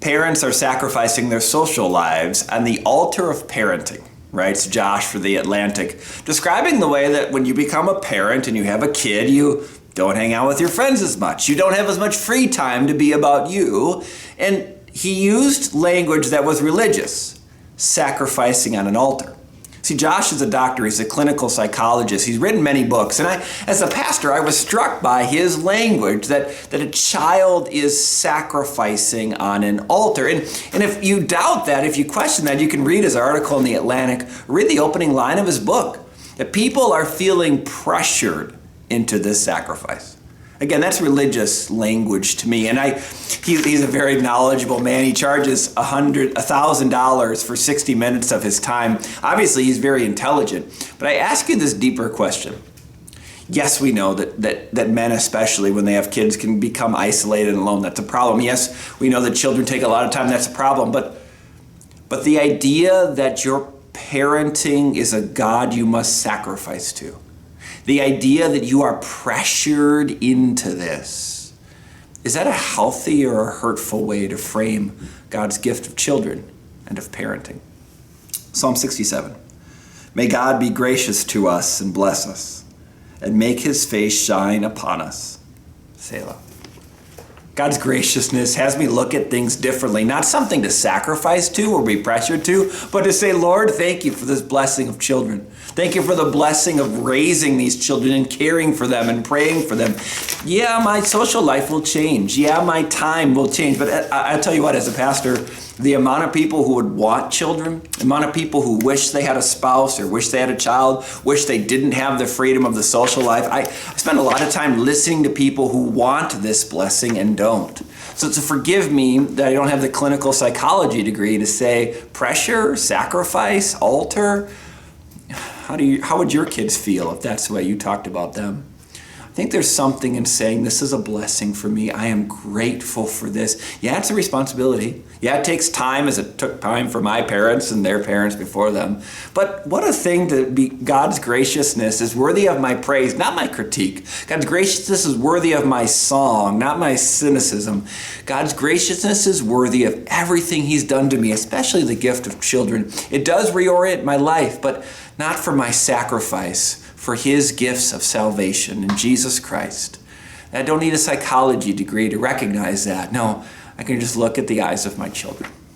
Parents are sacrificing their social lives on the altar of parenting, writes Josh for The Atlantic, describing the way that when you become a parent and you have a kid, you don't hang out with your friends as much. You don't have as much free time to be about you. And he used language that was religious, sacrificing on an altar. See, Josh is a doctor. He's a clinical psychologist. He's written many books. And as a pastor, I was struck by his language that a child is sacrificing on an altar. And if you doubt that, if you question that, you can read his article in The Atlantic, read the opening line of his book, that people are feeling pressured into this sacrifice. Again, that's religious language to me. And he's a very knowledgeable man. He charges $1,000 for 60 minutes of his time. Obviously, he's very intelligent. But I ask you this deeper question. Yes, we know that men, especially when they have kids, can become isolated and alone. That's a problem. Yes, we know that children take a lot of time. That's a problem. But the idea that your parenting is a God you must sacrifice to, the idea that you are pressured into this, is that a healthy or a hurtful way to frame God's gift of children and of parenting? Psalm 67. May God be gracious to us and bless us, and make his face shine upon us. Selah. God's graciousness has me look at things differently, not something to sacrifice to or be pressured to, but to say, Lord, thank you for this blessing of children. Thank you for the blessing of raising these children and caring for them and praying for them. Yeah, my social life will change. Yeah, my time will change. But I'll tell you what, as a pastor, the amount of people who would want children, the amount of people who wish they had a spouse or wish they had a child, wish they didn't have the freedom of the social life. I spend a lot of time listening to people who want this blessing and don't. So forgive me that I don't have the clinical psychology degree to say pressure, sacrifice, altar. How would your kids feel if that's the way you talked about them? I think there's something in saying this is a blessing for me. I am grateful for this. Yeah, it's a responsibility. Yeah, it takes time, as it took time for my parents and their parents before them. But what a thing to be. God's graciousness is worthy of my praise, not my critique. God's graciousness is worthy of my song, not my cynicism. God's graciousness is worthy of everything he's done to me, especially the gift of children. It does reorient my life, but not for my sacrifice, for his gifts of salvation in Jesus Christ. I don't need a psychology degree to recognize that. No, I can just look at the eyes of my children.